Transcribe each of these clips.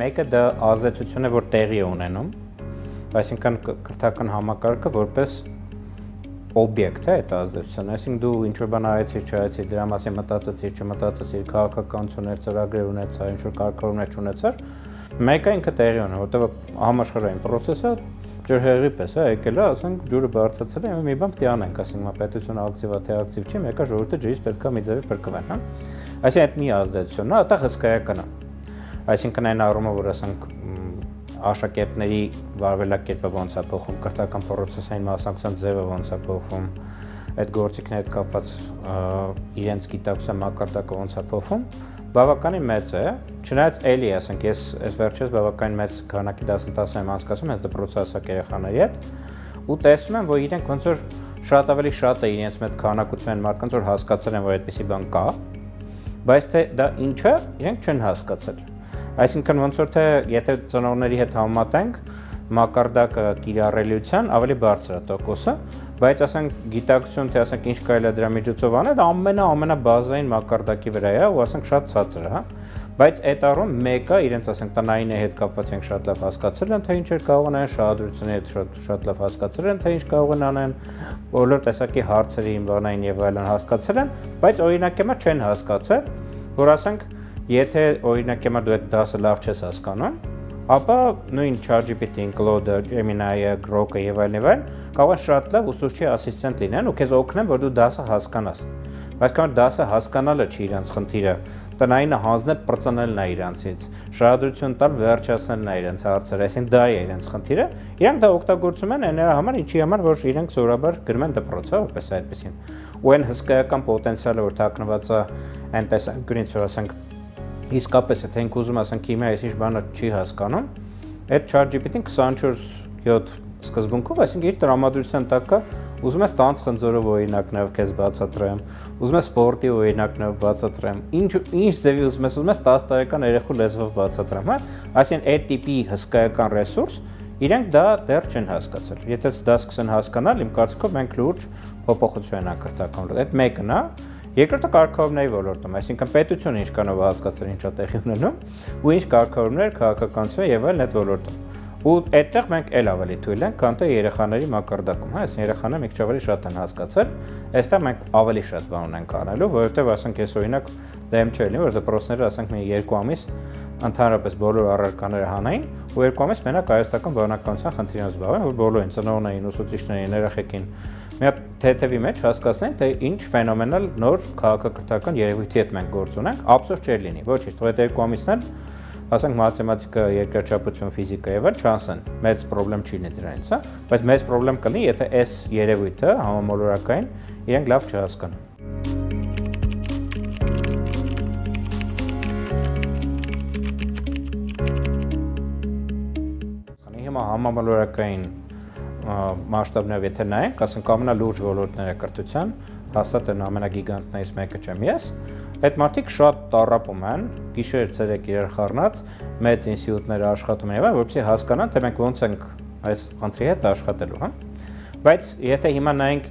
մեկը դա ազդեցություն է, որ տեղի է ունենում, այսինքն կրթական համակարգը որպես օբյեկտ է այդ ազդեցությունը, այսինքն դու ինչ-որ բան արեցիր, չարեցիր, դրա մասին մտածեցիր, չմտածեցիր, քաղաքականություններ, ծրագրեր ունեցար, ինչ-որ կարգավորումներ չունեցար, մեկը ինքը տեղի ունի, որտեղ համաշխարհային process-ը ջրհեղեղի պես է, եկել է, ասենք ջուրը բարձրացել է, մի բան պետք է անենք, ասենք պետությունը ակտիվ է, թե ակտիվ չի, մեկը ժողովուրդը ջրից պետք է մի ձևի փրկվեն, հա։ Այսինքն այդ մի ազդեցությունն է, այդտեղ հսկայական է։ Այսինքն այն առումով, որ ասենք աշակերտների վարվելակերպը ոնց է փոխում, կրթական process-ային մասնակցության ձևը ոնց է փոխում, այդ գործիքների հետ կապված իրենց գիտակցության մակարդակը ոնց է փոխում, բավականին մեծ է, չնայած էլի, ասենք, ես այս վերջերս բավականին մեծ քանակի դասընթացներ եմ անցկացնում հենց դպրոցի հասակ երեխաների հետ ու տեսնում եմ, որ իրենք ոնց որ շատ ավելի շատ է իրենց մեծ քանակություն են մարդկանց, որ հասկացել են, որ այդպիսի բան կա, բայց թե դա ինչ է, իրենք չեն հասկացել։ Այսինքն ոնց որ թե եթե ծնողների հետ համեմատենք, մակարդակը կիրառելիության ավելի բարձր է տոկոսը, բայց ասենք գիտակցություն, թե ասենք ինչ կարելի է դրա միջոցով անել, ամենաբազային մակարդակի վրա է ու ասենք շատ ցածր է, հա։ Բայց այդ առում մեկը իրենց ասենք տնային հետ կապված ենք շատ լավ հասկացել են, թե ինչ էր կարող անեն, շահադրությունների հետ շատ լավ հասկացել են, թե ինչ կարող են անեն, բոլոր տեսակի հարցերի բանային եւ այլն հասկացել են, բայց օրինակեմա չեն հասկացել, որ ասենք եթե օրինակեմա դու այդ դասը լավ չես հասկանում, ապա նույն ChatGPT-ին, Claude, Gemini-ը, Grok-ը եւ այլն կարող են շատ լավ ուսուցչի ասիստենտ լինեն ու քեզ օգնեն, որ դու դասը հասկանաս։ Բայց quand դասը հասկանալը չի իրանց խնդիրը, տնայինը հանձնել բրծնելն է իրանցից, շահադրություն տալ վերջացնելն է իրենց հարցերը, այսինքն դա է իրենց խնդիրը։ Իրանք դա օգտագործում են նրա համար, ինչի համար, որ իրենք զորաբար գրում են դպրոց, հա, որպես այդպեսին։ Ու այն հսկայական պոտենցիալը, որ թաքնված է այն տեսանկյունից, որ ասենք իսկապես եթե ենք ուզում ասենք հիմա այս ինչ բանը չի հասկանում, այդ ChatGPT-ին 24/7 սկզբունքով, այսինքն իր տրամադրության տակ կա, ուզում ես տանց խնձորով օրինակներով քեզ բացատրեմ, ուզում ես սպորտի օրինակներով բացատրեմ, ինչ ձևի ուզում ես 10 տարեկան երեխու լեզվով բացատրեմ, հա, այսինքն այդ տիպի հսկայական ռեսուրս իրենք դա դեռ չեն հասկացել։ Եթե դա սկսեն հասկանալ, իմ կարծիքով մենք լուրջ փոփոխություն ենք կրթական ոլորտում։ Այդ մեկն է, երկրորդը կարգավորումների ոլորտում, այսինքն պետությունը ինչքանով հասկացել ինչա տեղի ունենում ու ինչ կարգավորումներ, քաղաքականություն եւ այլն այդ ոլորտում։ Ու այդտեղ մենք էլ ավելի թույլ ենք, քան թե երեխաների մակարդակում, հա, այսինքն երեխաները մի քիչ ավելի շատ են հասկացել, այստեղ մենք ավելի շատ բան ունենք անելու, որովհետեւ ասենք ես օրինակ դեմ չէ լինի, որ դպրոցները ասենք մի 2 ամիս ընդհանրապես բոլոր առարկաները հանային ու 2 ամիս մենակ հայաստական բանականության խնդիրներով զբաղվեն, որ բոլորին ծնողներին, ուսուցիչներին, երեխեքին մի հատ թեթևի մեջ հասկացնեն, թե ինչ ֆենոմենալ նոր քաղաքակրթական երևույթի հետ մենք գործ ունենք, ափսոս չէր լինի, ոչինչ, թող այդ 2 ամիսն էլ ասենք մաթեմատիկա, երկրաչափություն, ֆիզիկա եւ այլ չանցեն, մեծ խնդրեմ չի լինի դրանից, հա, բայց մեծ խնդրեմ կլինի, եթե այս երևույթը համամոլորակային իրենք լավ չհասկանան։ Հիմա համամոլորակային մասշտաբներով եթե նայենք, ասենք ամենալուրջ ոլորտները կրթության, հաստատ են ամենագիգանտներից մեկը չեմ ես, այդ մարդիկ շատ տառապում են, գիշեր ցերեկ իրար խառնած, մեծ ինստիտուտները աշխատում են եւ այլն, որպեսզի հասկանան, թե մենք ոնց ենք այս խնդրի հետ աշխատելու, հա։ Բայց եթե հիմա նայենք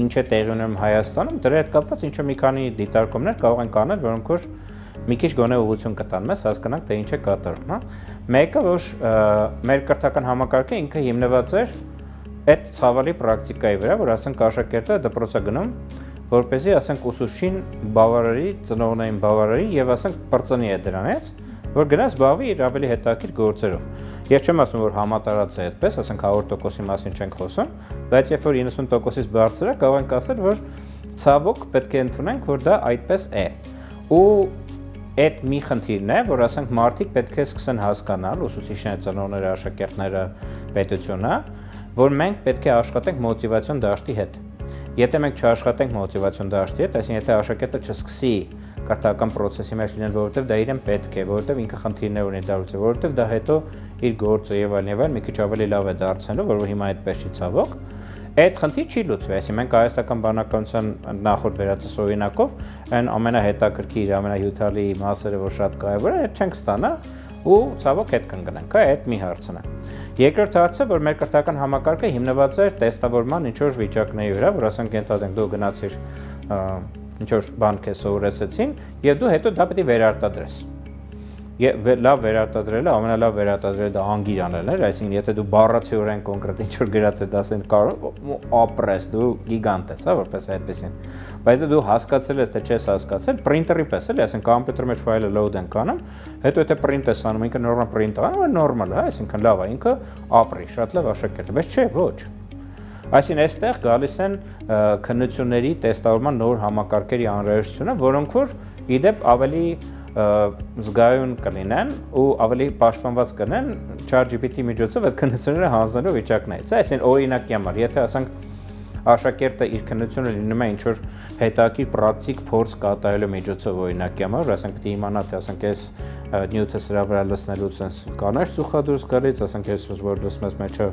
ինչ է տեղի ունենում Հայաստանում, դրա հետ կապված ինչ-որ մի քանի դիտարկումներ կարող են կանել, որոնք որ մի քիչ գոնե ուղղություն կտան մեզ, հասկանանք, թե ինչ է կատարվում, հա։ Մեկը, որ մեր կրթական համակարգը ինքը հիմնված էր այդ ցավալի պրակտիկայի վրա, որ ասենք աշակերտը դպրոցա գնում, որպեսզի ասենք ուսուցչին բավարարի, ծնողներին բավարարի եւ ասենք բրծնի է դրանից, որ գնաց զբաղվի իր ավելի հետաքրքիր գործերով։ Ես չեմ ասում, որ համատարած է այդպես, ասենք 100%-ի մասին չենք խոսում, բայց երբ որ 90%-ից բարձր է, կարող ենք ասել, որ ցավոք պետք է ընդունենք, որ դա այդպես է։ Ու այդ մի խնդիրն է, որ ասենք մարդիկ պետք է սկսեն հասկանալ, ուսուցիչները, ծնողները, աշակերտները, պետությունը, որ մենք պետք է աշխատենք մոտիվացիոն դաշտի հետ։ Եթե մենք չաշխատենք մոտիվացիոն դաշտի հետ, այսինքն եթե աշակերտը չսկսի կրթական process-ի մեջ լինել, որովհետև դա իրեն պետք է, որովհետև ինքը խնդիրներ ունի դարձել, որովհետև դա հետո իր գործը եւ այլն մի քիչ ավելի լավ է դարձնելու, որ հիմա այդպես չի ցավոք, այդ խնդիր չի լուծվի, այսինքն մենք հայաստական բանականության նախորդ վերածս օրինակով այն ամենահետաքրքիր, ամենահյութալի մասերը, որ շատ կարևոր է, այդ չենք ստանա ու ցավոք հետ կընկնենք, հա, այդ մի հարցն է։ Երկրորդ հարցը, որ մեր կրթական համակարգը հիմնված էր տեստավորման ինչ-որ վիճակների վրա, որ ասենք ենթադրենք դու գնացիր ինչ-որ բան քեզ սովորեցեցին եւ դու հետո դա պետք է վերարտադրես։ լավ վերարտադրելը, ամենալավ վերարտադրելը դա անգիր անելն էր, այսինքն եթե դու բառացիորեն կոնկրետ ինչ-որ գրած ես, ասեն կարող ապրես, դու գիգանտ ես, հա, որպես այդպեսին։ Բայց դու հասկացել ես, թե չես հասկացել, printer-ի պես էլի, ասեն կոմպյուտերի մեջ ֆայլը load ենք անում, հետո եթե print ես անում, ինքը նորմալ print անում, նորմալ, հա, այսինքն լավ է, ինքը ապրի, շատ լավ աշակերտ է, բայց չէ, ոչ։ Այսինքն այստեղ գալիս են քննությունների տեստավորման նոր համակարգերի անհրաժեշտությունը, որոնք որ իդեպ ավելի զգայուն կլինեն ու ավելի պաշտպանված կլինեն ChatGPT միջոցով այդ քննությունները հանձնելու վիճակներից։ Այսինքն օրինակի համար, եթե ասենք աշակերտը իր քննությունը լինում է ինչ-որ հետաքրքիր պրակտիկ փորձ կատարելու միջոցով օրինակի համար, ասենք պիտի իմանա, թե ասենք այս նյութը սրա վրա լցնելուց sense կանաչ ծուխա դուրս գալիս, ասենք ես որ լցում ես մեջը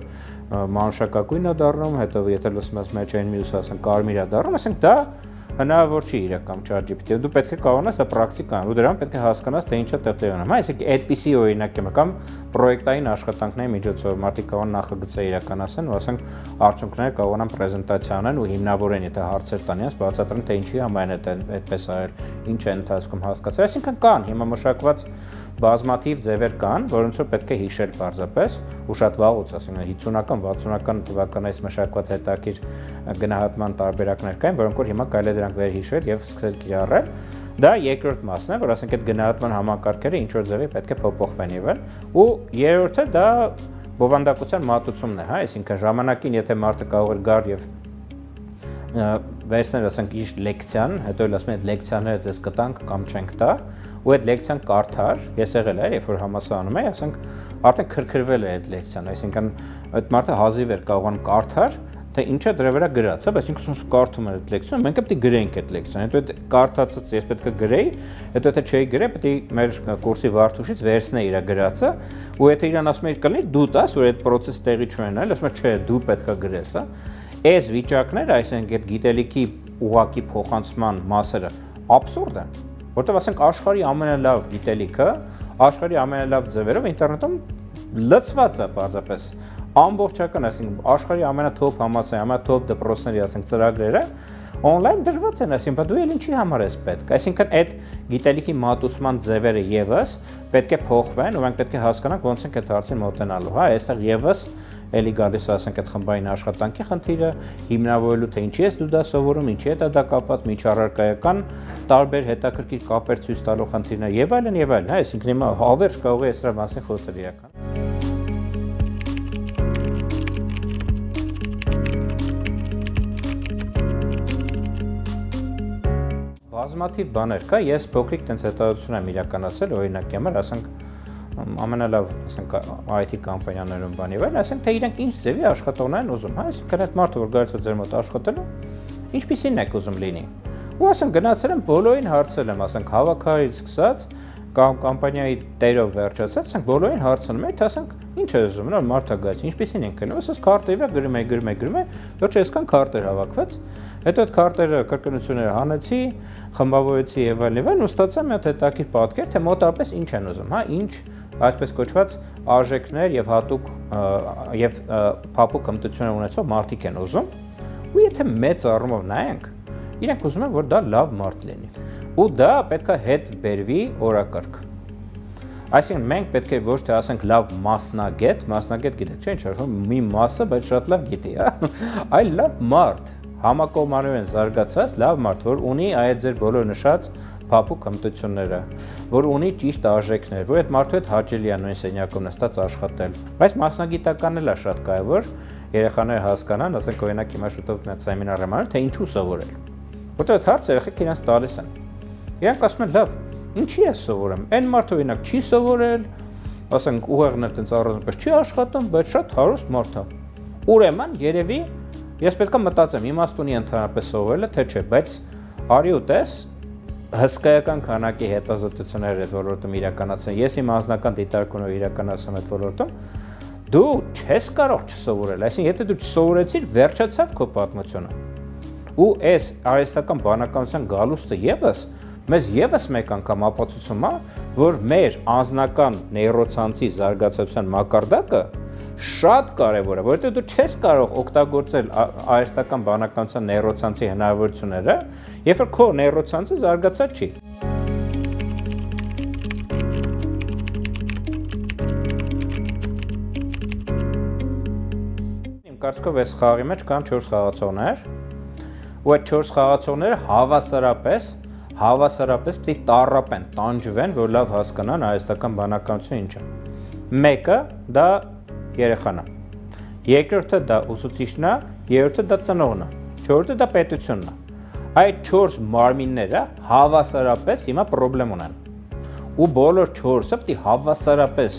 մանուշակագույն է դառնում, հետո եթե լցում ես մեջը այն մյուսը ասենք կարմիր է դառնում, ասենք դա հնարավոր չի իրական ChatGPT-ը, դու պետք է կարողանաս դա պրակտիկ անել, ու դրան պետք է հասկանաս, թե ինչա տեղի ունենում։ Այսինքն այդպիսի օրինակ եմ կամ պրոյեկտային աշխատանքների միջոցով մարդիկ կարող նախագծեր իրականացնեն ու ասենք արդյունքները կարողանան պրեզենտացիա անեն ու հիմնավորեն, եթե հարցեր տան իրենց, բացատրեն, թե ինչի համար է այդպես արել, ինչ է ընթացքում հասկացել։ Այսինքն կան հիմա մշակված բազմաթիվ ձևեր կան, որոնց որ պետք է հիշել պարզապես ու շատ վաղուց, ասենք 50-ական, 60-ական թվականներից մշակված հետաքրքիր գնահատման տարբերակներ կային, որոնք որ հիմա կարելի է դրանք վերհիշել եւ սկսել կիրառել։ Դա երկրորդ մասն է, որ ասենք այդ գնահատման համակարգերը ինչ որ ձևի պետք է փոփոխվեն եւ ու երրորդը դա բովանդակության մատուցումն է, հա, այսինքն ժամանակին եթե մարդը կարող էր գար եւ վերցնել ասենք իր լեկցիան, հետո էլ ասում են այդ լեկցիաները ձեզ կտանք կամ չենք տա, ու այդ լեկցիան կարդար, ես եղել եմ, երբ որ համալսարանում էի, ասենք արդեն քրքրվել է այդ լեկցիան, այսինքն այդ մարդը հազիվ էր կարողանում կարդար, թե ինչա դրա վրա գրած, հա, բայց ինքս կարդում էր այդ լեկցիան, մենք պետք է գրենք այդ լեկցիան, հետո այդ կարդածից ես պետք է գրեի, հետո եթե չէի գրե, պետք է մեր կուրսի վարդուշից վերցնեի իր գրածը, ու եթե իրան ասում էի կլինի դու տաս, որ այդ process տեղի չունենա, ասում է չէ, դու պետք է գրես, հա։ Այս վիճակները, այսինքն այդ գիտելիքի ուղղակի փոխանցման մասերը աբսուրդ են, որտեղ ասենք աշխարհի ամենալավ գիտելիքը, աշխարհի ամենալավ ձևերով ինտերնետում լցված է պարզապես ամբողջական, այսինքն աշխարհի ամենաթոփ համալսարանի, ամենաթոփ դպրոցների, ասենք ծրագրերը on-line դրված են, այսինքն դու էլ ինչի համար ես պետք, այսինքն այդ գիտելիքի մատուցման ձևերը եւս պետք է փոխվեն ու մենք պետք է հասկանանք ոնց ենք այդ հարցին մոտենալու, հա, այստեղ եւս էլի գալիս ասենք այդ խմբային աշխատանքի խնդիրը, հիմնավորելու թե ինչի ես դու դա սովորում, ինչի է դա կապված միջառարկայական տարբեր հետաքրքիր կապեր ցույց տալու խնդիրներ եւ այլն, հա, այսինքն հիմա հավերժ կարող է սրա մասին խոսել իրական։ Բազմաթիվ բաներ կա, ես փոքրիկ տենց հետազոտություն եմ իրականացրել, օրինակի համար, ասենք ամենալավ, ասենք IT կամպանիաներում բանի վայր, ասենք թե իրենք ինչ ձևի աշխատողներ են ուզում, հա, այսինքն այդ մարդը որ գալիս է ձեր մոտ աշխատելու, ինչպիսին եք ուզում լինի։ Ու ասենք գնացել եմ բոլորին հարցրել եմ, ասենք հավաքարից սկսած կամ կամպանիայի տերով վերջացած, ասենք բոլորին հարցնում եմ, թե ասենք ինչ է ուզում, նոր մարդը գալիս, ինչպիսին ենք գնում, ասես քարտերի վրա գրում է, ոչ այսքան քարտեր հավաքվեց, հետո այդ քարտերը կրկնությունները հանեցի, խմբավորեցի եւ այլն, ու ստացա մի հատ հետաքրքիր պատկեր, թե մոտավորապես ինչ են ուզում, հա, ինչ այսպես կոչված արժեքներ եւ հատուկ եւ փափուկ հմտություններ ունեցող մարդիկ են ուզում, ու եթե մեծ առումով նայենք, իրենք ուզում են որ դա լավ մարդ լինի, ու դա պետք է հետ բերվի օրակարգ։ Այսինքն մենք պետք է ոչ թե ասենք լավ մասնագետ գիտեք, չէ՞ ինչ ասում, մի մասը, բայց շատ լավ գիտի, հա, այլ լավ մարդ, համակողմանորեն զարգացած լավ մարդ, որ ունի այդ ձեր բոլոր նշած փափուկ հմտությունները, որ ունի ճիշտ արժեքներ, որ այդ մարդու հետ հաճելի է նույն սենյակում նստած աշխատել։ Բայց մասնագիտականն էլ է շատ կարևոր, երեխաները հասկանան, ասենք օրինակ հիմա շուտով մի հատ սեմինար եմ անում, թե ինչու սովորել։ Որտեղ այդ հարցը երեխեք իրենց տալիս են։ Իրանք ասում են լավ, ինչի ես սովորեմ։ Այն մարդը օրինակ չի սովորել, ասենք ուղեղն էլ տենց առանձնապես չի աշխատում, բայց շատ հարուստ մարդ է։ Ուրեմն երևի ես պետք է մտածեմ, իմաստունի ընդհանրապես սովորելը թե չէ, բայց արի ու տես հսկայական քանակի հետազոտություններ այդ ոլորտում իրականացնել։ Ես իմ անձնական դիտարկումով իրականացնում այդ ոլորտում, դու չես կարող չսովորել, այսինքն եթե դու չսովորեցիր, վերջացավ քո պատմությունը։ Ու այս արհեստական բանականության գալուստը եւս մեզ եւս մեկ անգամ ապացուցում է, որ մեր անձնական նեյրոցանցի զարգացության մակարդակը շատ կարևոր է, որովհետեւ դու չես կարող օգտագործել արհեստական բանականության նեյրոցանցի հնարավորությունները, երբ որ քո նեյրոցանցը զարգացած չի։ կարծիքով այս խաղի մեջ կան 4 խաղացողներ, ու այդ 4 խաղացողները հավասարապես պիտի տառապեն, տանջվեն, որ լավ հասկանան հայաստական բանականությունը ինչ է։ Մեկը դա երեխան է, երկրորդը դա ուսուցիչն է, երրորդը դա ծնողն է, չորրորդը դա պետությունն է։ Այդ 4 մարմինները հավասարապես հիմա խնդրեմ ունեն։ Ու բոլոր 4-ը պիտի հավասարապես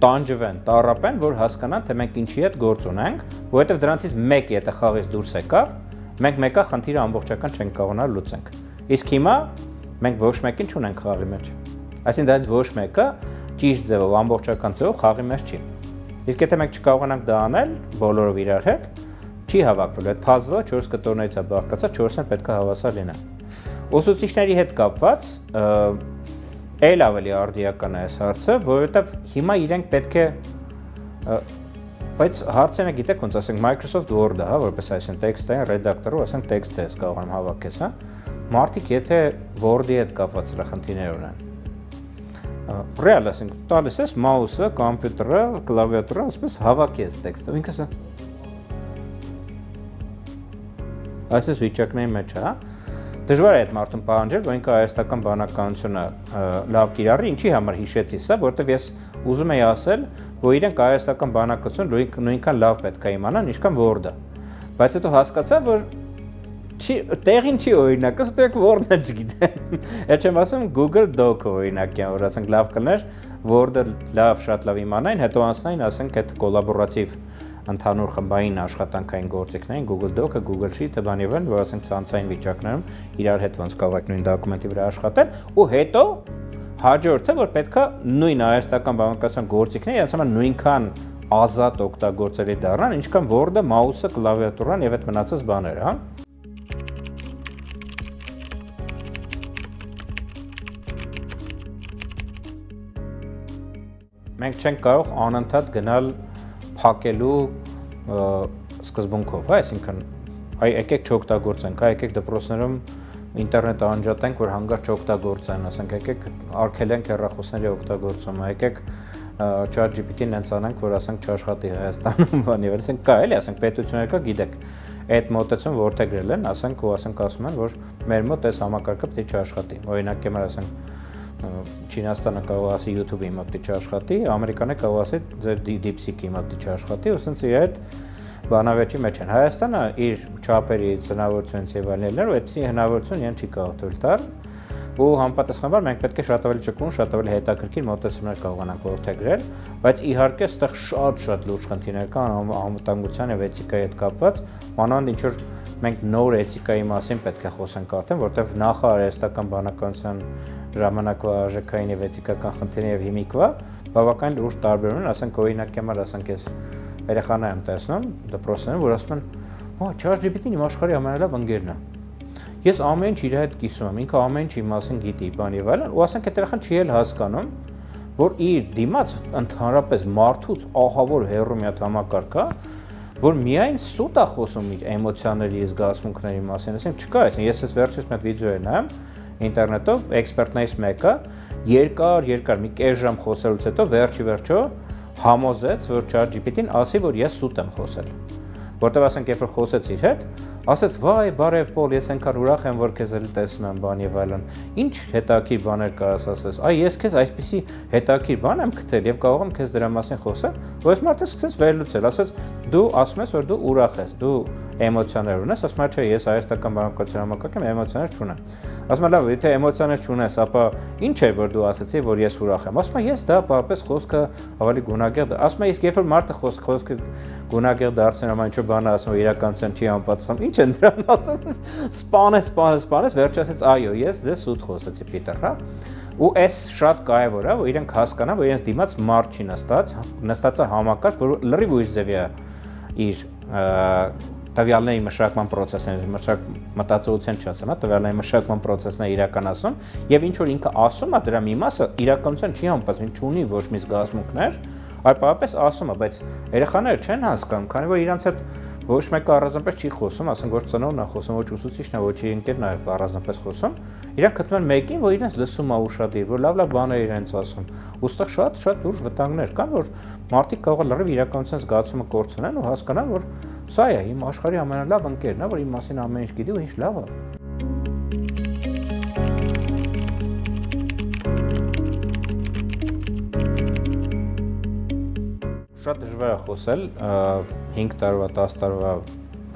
տանջվեն, տառապեն, որ հասկանան, թե մենք ինչի հետ գործ ունենք, որովհետև դրանցից մեկը եթե խաղից դուրս եկավ, մենք մեկը խնդիրը ամբողջական չենք կարողանալ լուծենք։ Իսկ հիմա մենք ոչ մեկին չունենք խաղի մեջ։ Այսինքն դա ոչ մեկը ճիշտ ձևով, ամբողջական ձևով խաղի մեջ չի։ Իսկ եթե մենք չկարողանանք դա անել բոլորով իրար հետ, չի հավաքվելու։ Այդ puzzle-ը 4 կտորներից է բաղկացած, 4-ն պետք է հավասար լինեն։ Ուսուցիչների հետ կապված էլ ավելի արդիական է այս հարցը, որովհետև հիմա իրենք պետք է բայց հարցը գիտեք ոնց ասենք Microsoft Word-ը, հա, որպես այսինքն տեքստային ռեդակտորով, ասենք տեքստ ես կարողանում հավաքես, հա։ Մարդիկ եթե Word-ի հետ կապված սրա խնդիրներ ունեն։ Ռեալ ասենք տալիս ես մաուսը, կոմպյուտերը, կլավիատուրը, ասես հավաքես տեքստը, ինքս այսպես վիճակների մեջ է, հա։ Դժվար է այդ մարդուն պահանջել, որ ինքը հայաստական բանականությունը լավ կիրառի, ինչի համար հիշեցի սա, որովհետև ես ուզում եի ասել, որ իրենք հայաստական բանականությունը նույնքան լավ պետք է իմանան, ինչքան Word-ը։ Բայց հետո հասկացա, որ տեղին չի օրինակը, ստեք Word-ը չգիտեն։ Այդ չեմ ասում Google Doc-ը օրինակյան, որ ասենք լավ կլներ Word-ը շատ լավ իմանային, հետո անցնային, ասենք այդ կոլաբորատիվ ընդհանուր խմբային աշխատանքային գործիքներին Google Doc-ը, Google Sheet-ը, բան եւ այլն, որ ասենք ցանցային վիճակներում իրար հետ ոնց կարող եք նույն դոկումենտի վրա աշխատել, ու հետո հաջորդը, որ պետքա նույն հայաստական բանականության գործիքները իրենց համար նույնքան ազատ օգտագործելի դառնան, ինչքան Word-ը, մաուսը, կլավիատուրան եւ այդ մնացած բաները, հա։ Մենք չենք կարող անընդհատ գնալ փակելու սկզբունքով, հա, այսինքն եկեք չօգտագործենք, հա, եկեք դպրոցներում ինտերնետը անջատենք, որ հանգարց չօգտագործեն, ասենք եկեք արգելենք հեռախոսների օգտագործումը, եկեք ChatGPT-ն հենց անենք, որ ասենք չաշխատի Հայաստանում, բան եւ ասենք կա էլի, ասենք պետությունները կա, գիտեք, այդ մոտեցում որդեգրել են, ասենք ու ասենք ասում են, որ մեր մոտ այս համակարգը պետք է չաշխատի։ Օրինակ եմը ասենք Չինաստանը կարող ասի YouTube-ի մոտ չաշխատի, Ամերիկանը կարող ասի ձեր DeepSeek-ի մոտ չաշխատի, ու ասենց իր այդ բանավեճի մեջ են։ Հայաստանը իր չափերի հնարավորությունից եւ այլն, ու այդպիսի հնարավորություն իրեն չի կարող թույլ տալ, ու համապատասխանաբար մենք պետք է շատ ավելի ճկուն, շատ ավելի հետաքրքիր մոտեցումներ կարողանանք որդեգրել, բայց իհարկե այստեղ շատ լուրջ խնդիրներ կան անվտանգության եւ էթիկայի հետ կապված, մանավանդ ինչ որ մենք նոր էթիկայի մասին պետք է խոսենք արդեն, որտեղ նախարարեստական բանականության ժամանակվա արժեքային եւ էթիկական խնդիրներ եւ հիմիկվա բավական լուրջ տարբերություն են, ասենք օրինակ համար ասենք ես երեխաներ եմ տեսնում դպրոցներում, որ ասում են, «Օ, ChatGPT-ն իմ աշխարհի ամենալավ ընկերն է»։ Ես ամեն ինչ իր հետ կիսում եմ, ինքը ամեն ինչի մասին գիտի, բան եւ այլն, ու ասենք այդ երեխան չի էլ հասկանում, որ իր դիմաց ընդհանրապես մարդուց ահավոր հեռու մի հատ համակարգ կա, որ միայն սուտ է խոսում իր էմոցիաների, զգացմունքների մասին, ասենք չկա, այսինքն ես այս վերջից մի հատ վիդեո եմ նայում ինտերնետով, էքսպերտներից մեկը երկար մի կես ժամ խոսելուց հետո վերջո համոզեց, որ ChatGPT-ն ասի, որ ես սուտ եմ խոսել։ Որտեւ ասենք երբ որ խոսեց իր հետ, ասեց, «Վայ, բարև Պոլ, ես այնքան ուրախ եմ, որ քեզ էլ տեսնում եմ, բան եւ այլն։ Ինչ հետաքրքիր բաներ կարաս ասես։ Այ ես քեզ այսպիսի հետաքրքիր բան եմ գտել եւ կարող եմ քեզ դրա մասին խոսել»։ Որ այս մարդը սկսեց վերլուծել, ասեց, «Դու ասում ես, որ դու ուրախ ես, դու էմոցիաներ ունես», ասում եմ, «Չէ, ես հայաստական բանականության համակարգում էմոցիաներ չունեմ»։ Ասում եմ, «Լավ, եթե էմոցիաներ չունես, ապա ինչ է որ դու ասացի, որ ես ուրախ եմ»։ Ասում եմ, «Ես դա բառապես խոսքը ավելի գունագեղ»։ Ասում եմ, «Իսկ երբ որ մարդը խոսքը գունագեղ դարձնում է, ինչ որ բան ասում, իրականության չի անպատասխանում, ինչ են դրան ասած»։ Սպանես, վերջ ասեց, «Այո, ես ձեզ սուտ խոսեցի, Պիտեր», հա։ Ու այս շատ կարևոր է, որ իրենք հասկանան, որ իրենց դիմաց մարդ չի նստած է համակարգ, որ լրիվ ուրիշ ձևի է իր տվյալների մշակման process-ները, մտածողության չասեմ, հա, տվյալների մշակման process-ները իրականացում, եւ ինչ որ ինքը ասում է, դրա մի մասը իրականության չի համապատասխանում, չունի ոչ մի զգացմունքներ, այլ պարզապես ասում է, բայց երեխաները չեն հասկանում, քանի որ իրանց հետ ոչ մեկը առանձնապես չի խոսում, ասենք ոչ ծնողն է խոսում, ոչ ուսուցիչն է, ոչ իր ընկերն է առանձնապես խոսում, իրանք գտնում են մեկին, որ իրենց լսում է ուշադիր, որ լավ բաներ իրենց ասում։ Ոստեղ շատ լուրջ վտանգներ կան, որ մարդիկ կարող են լրիվ իրականության զգացումը կորցնեն ու հասկանան, որ սա է իմ աշխարհի ամենալավ ընկերն է, որ իմ մասին ամեն ինչ գիտի ու ինչ լավ է։ Շատ դժվար է խոսել 5 տարվա, 10 տարվա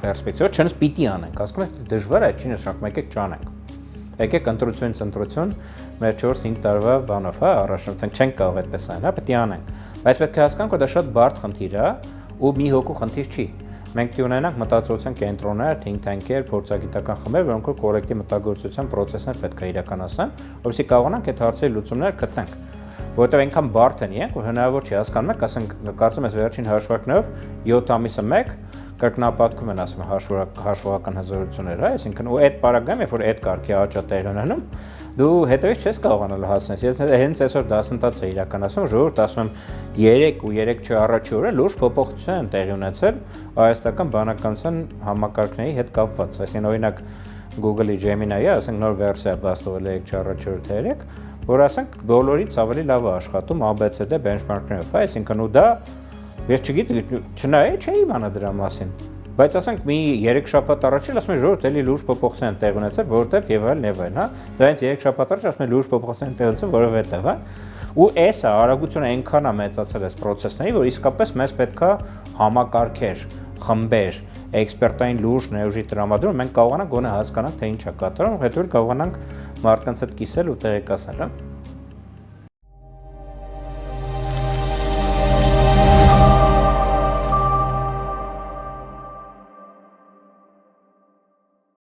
պերսպեկտիվայով, չնայած պիտի անենք, ասում եք դժվար է, չի նշանակում եկեք չանենք։ Եկեք ընտրություն, մեր 4-5 տարվա բանով, հա, առաջնորդենք չենք կարող այդպես անել, հա, պետք է անենք։ Բայց պետք է հասկանանք, որ դա շատ բարդ խնդիր է ու մի հոգու խնդիր չի։ Մենք դի ունենանք մտածողության կենտրոններ, think tank-եր, փորձագիտական խմբեր, որոնք կոլեկտիվ մտագործության process-ներ պետք է իրականացնեն, որովհետեւ կարողանանք այդ հարցերի լուծումներ գտնենք։ Որովհետև այնքան բարդ են իրենք, որ հնարավոր չի հասկանում եք, ասենք կարծում ես վերջին հաշվարկներով 7 ամիսը 1 կրկնապատկում են ասում հաշվողական հզորությունները, հա, այսինքն ու այդ պարագայում, երբ որ այդ կարգի աճա տեղի ունենում, դու հետևից չես կարողանալ հասնել։ Ես հենց այսօր դասընթաց է իրականացում, ժողովուրդ ասում եմ 3 ու 3 առաջի օրը լուրջ փոփոխություն են տեղի ունեցել արհեստական բանականության համակարգների հետ կապված։ Այսինքն օրինակ Google-ի Gemini-ը, ասենք նոր վերսիա բացվել 3 առաջի օրը թե 3, որ ասենք բոլորից ավելի լավ է աշխատում ABCD benchmark-ներով, այսինքն ու դա ես չգիտեմ, չնայե չէի իմանա դրա մասին, բայց ասենք մի 3 շաբաթ առաջ ասում են ժողովուրդ էլի լուրջ փոփոխություն են տեղի ունեցել, որովհետև եւ այլն, հա, դա հենց 3 շաբաթ առաջ ասում են լուրջ փոփոխություն են տեղի ունեցել, որովհետև, հա, ու էսա արագությունը այնքան է մեծացել այս process-ների, որ իսկապես մեզ պետքա համակարգեր, խմբեր, էքսպերտային լուրջ ներուժի տրամադրում, մենք կարողանանք գոնե հասկանանք, թե ինչ է կատարվում, հետո կարողանանք մարդկանց հետ կիսել ու տեղեկացնել, հա։